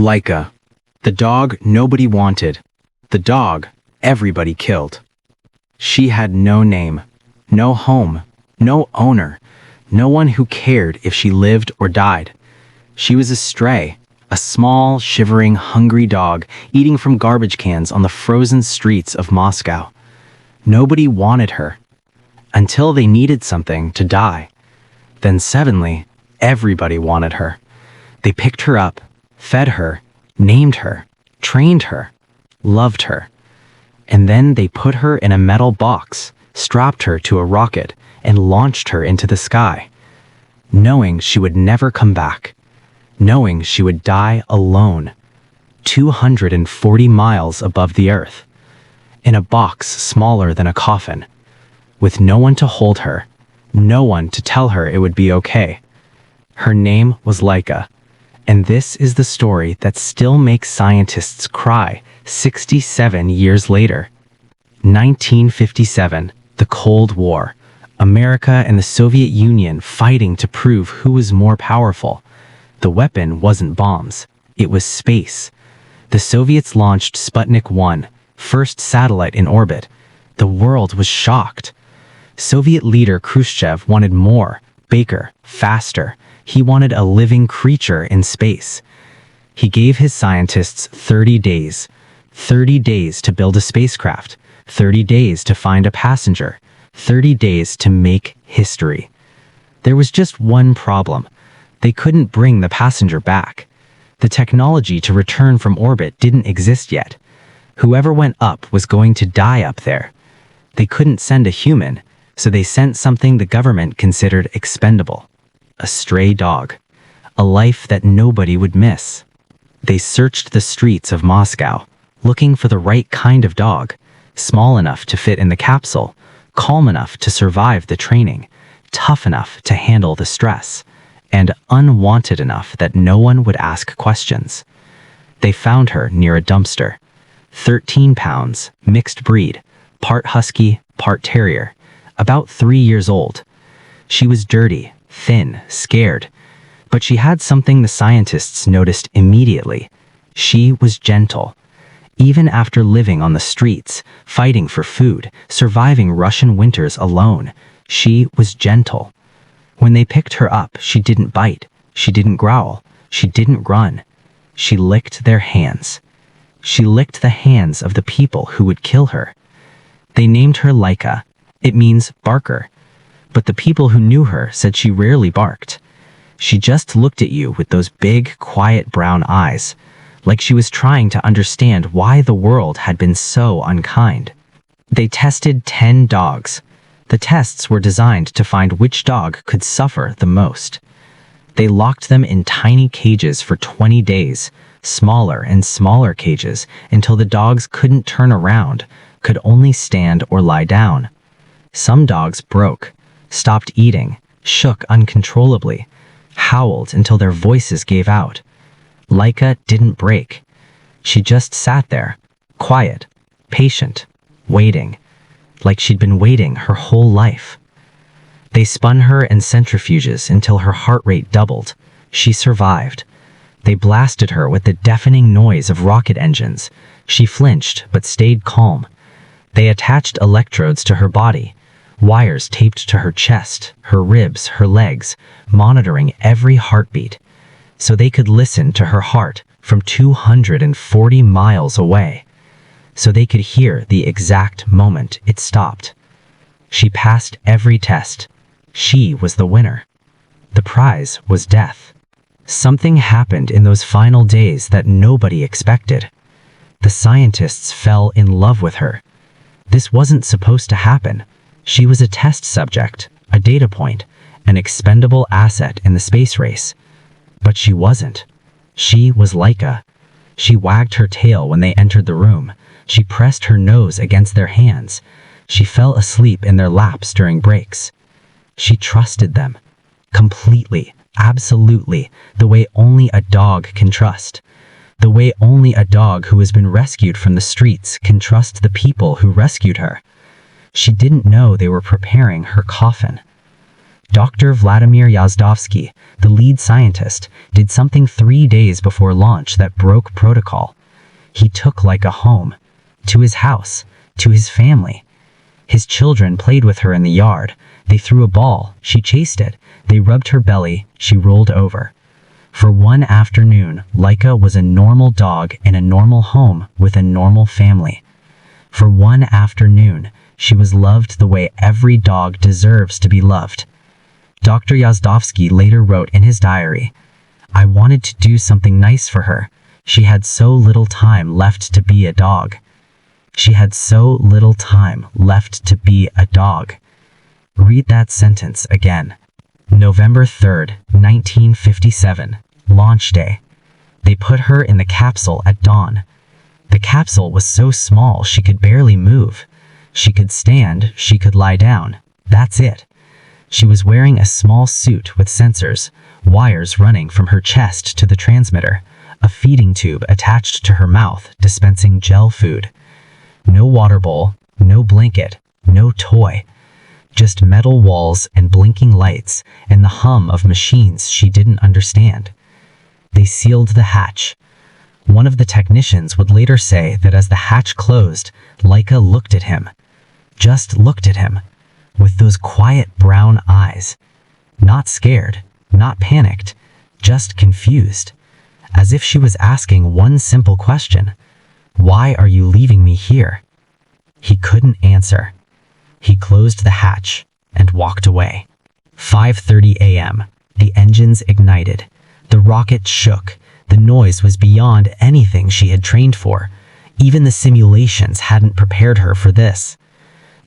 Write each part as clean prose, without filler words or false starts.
Laika, the dog nobody wanted, the dog everybody killed. She had no name, no home, no owner, no one who cared if she lived or died. She was a stray, a small, shivering, hungry dog eating from garbage cans on the frozen streets of Moscow. Nobody wanted her, until they needed something to die. Then suddenly, everybody wanted her. They picked her up, fed her, named her, trained her, loved her. And then they put her in a metal box, strapped her to a rocket, and launched her into the sky, knowing she would never come back, knowing she would die alone, 240 miles above the earth, in a box smaller than a coffin, with no one to hold her, no one to tell her it would be okay. Her name was Laika, and this is the story that still makes scientists cry 67 years later. 1957, the Cold War. America and the Soviet Union fighting to prove who was more powerful. The weapon wasn't bombs, it was space. The Soviets launched Sputnik 1, first satellite in orbit. The world was shocked. Soviet leader Khrushchev wanted more, bigger, faster. He wanted a living creature in space. He gave his scientists 30 days. 30 days to build a spacecraft, 30 days to find a passenger, 30 days to make history. There was just one problem. They couldn't bring the passenger back. The technology to return from orbit didn't exist yet. Whoever went up was going to die up there. They couldn't send a human, so they sent something the government considered expendable. A stray dog. A life that nobody would miss. They searched the streets of Moscow, looking for the right kind of dog, small enough to fit in the capsule, calm enough to survive the training, tough enough to handle the stress, and unwanted enough that no one would ask questions. They found her near a dumpster. 13 pounds, mixed breed, part husky, part terrier, about 3 years old. She was dirty, thin, scared, but she had something the scientists noticed immediately. She was gentle. Even after living on the streets, fighting for food, surviving Russian winters alone, she was gentle. When they picked her up, she didn't bite, she didn't growl, she didn't run. She licked their hands. She licked the hands of the people who would kill her. They named her Laika. It means barker. But the people who knew her said she rarely barked. She just looked at you with those big, quiet brown eyes, like she was trying to understand why the world had been so unkind. They tested 10 dogs. The tests were designed to find which dog could suffer the most. They locked them in tiny cages for 20 days, smaller and smaller cages, until the dogs couldn't turn around, could only stand or lie down. Some dogs broke, stopped eating, shook uncontrollably, howled until their voices gave out. Laika didn't break. She just sat there, quiet, patient, waiting, like she'd been waiting her whole life. They spun her in centrifuges until her heart rate doubled. She survived. They blasted her with the deafening noise of rocket engines. She flinched but stayed calm. They attached electrodes to her body, wires taped to her chest, her ribs, her legs, monitoring every heartbeat, so they could listen to her heart from 240 miles away, so they could hear the exact moment it stopped. She passed every test. She was the winner. The prize was death. Something happened in those final days that nobody expected. The scientists fell in love with her. This wasn't supposed to happen. She was a test subject, a data point, an expendable asset in the space race. But she wasn't. She was Laika. She wagged her tail when they entered the room. She pressed her nose against their hands. She fell asleep in their laps during breaks. She trusted them. Completely, absolutely, the way only a dog can trust. The way only a dog who has been rescued from the streets can trust the people who rescued her. She didn't know they were preparing her coffin. Dr. Vladimir Yazdovsky, the lead scientist, did something 3 days before launch that broke protocol. He took Laika home, to his house, to his family. His children played with her in the yard. They threw a ball, she chased it. They rubbed her belly, she rolled over. For one afternoon, Laika was a normal dog in a normal home with a normal family. For one afternoon, she was loved the way every dog deserves to be loved. Dr. Yazdovsky later wrote in his diary, "I wanted to do something nice for her. She had so little time left to be a dog. She had so little time left to be a dog." Read that sentence again. November 3rd, 1957, launch day. They put her in the capsule at dawn. The capsule was so small she could barely move. She could stand, she could lie down. That's it. She was wearing a small suit with sensors, wires running from her chest to the transmitter, a feeding tube attached to her mouth dispensing gel food. No water bowl, no blanket, no toy. Just metal walls and blinking lights and the hum of machines she didn't understand. They sealed the hatch. One of the technicians would later say that as the hatch closed, Laika looked at him. Just looked at him. With those quiet brown eyes. Not scared, not panicked, just confused. As if she was asking one simple question. Why are you leaving me here? He couldn't answer. He closed the hatch and walked away. 5:30 a.m. The engines ignited. The rocket shook. The noise was beyond anything she had trained for. Even the simulations hadn't prepared her for this.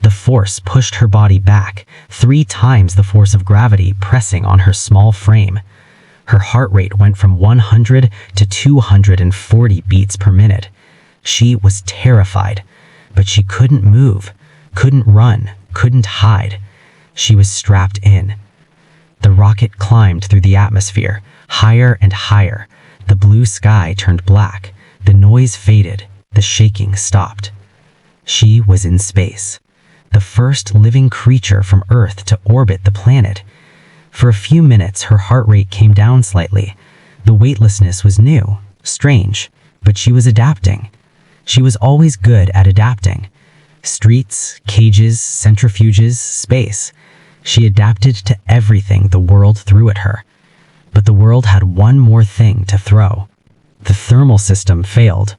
The force pushed her body back, 3 times the force of gravity pressing on her small frame. Her heart rate went from 100 to 240 beats per minute. She was terrified, but she couldn't move, couldn't run, couldn't hide. She was strapped in. The rocket climbed through the atmosphere, higher and higher. The blue sky turned black. The noise faded. The shaking stopped. She was in space. The first living creature from Earth to orbit the planet. For a few minutes, her heart rate came down slightly. The weightlessness was new, strange, but she was adapting. She was always good at adapting. Streets, cages, centrifuges, space. She adapted to everything the world threw at her. But the world had one more thing to throw. The thermal system failed.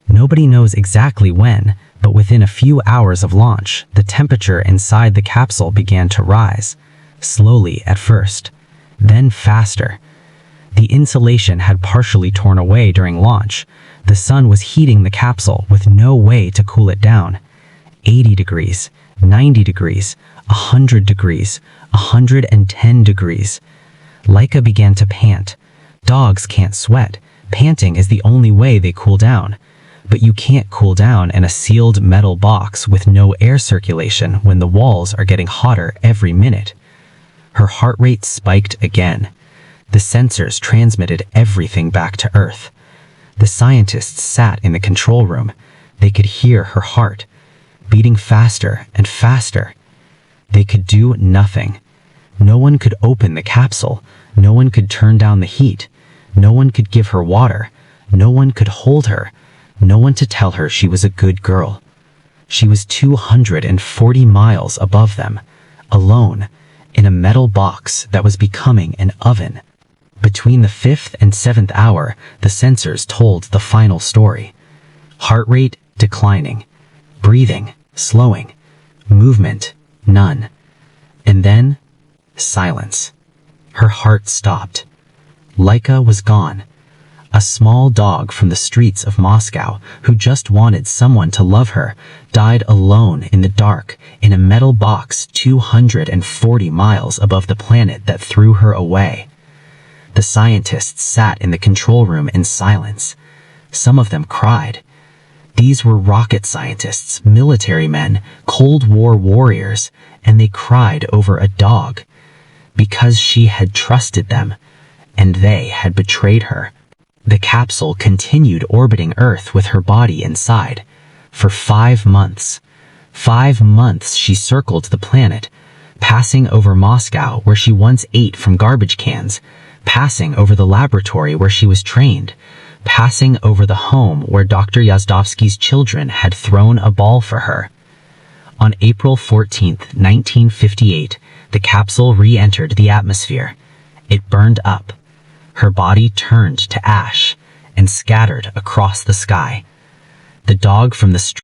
Nobody knows exactly when, but within a few hours of launch, the temperature inside the capsule began to rise. Slowly at first, then faster. The insulation had partially torn away during launch. The sun was heating the capsule with no way to cool it down. 80 degrees, 90 degrees, 100 degrees, 110 degrees. Laika began to pant. Dogs can't sweat. Panting is the only way they cool down. But you can't cool down in a sealed metal box with no air circulation when the walls are getting hotter every minute. Her heart rate spiked again. The sensors transmitted everything back to Earth. The scientists sat in the control room. They could hear her heart, beating faster and faster. They could do nothing. No one could open the capsule. No one could turn down the heat. No one could give her water. No one could hold her. No one to tell her she was a good girl. She was 240 miles above them, alone, in a metal box that was becoming an oven. Between the 5th and 7th hour, the sensors told the final story. Heart rate declining, breathing slowing, movement none. And then, silence. Her heart stopped. Laika was gone. A small dog from the streets of Moscow, who just wanted someone to love her, died alone in the dark in a metal box 240 miles above the planet that threw her away. The scientists sat in the control room in silence. Some of them cried. These were rocket scientists, military men, Cold War warriors, and they cried over a dog. Because she had trusted them, and they had betrayed her. The capsule continued orbiting Earth with her body inside. For 5 months. 5 months she circled the planet, passing over Moscow where she once ate from garbage cans, passing over the laboratory where she was trained, passing over the home where Dr. Yazdovsky's children had thrown a ball for her. On April 14, 1958, the capsule re-entered the atmosphere. It burned up. Her body turned to ash and scattered across the sky. The dog from the street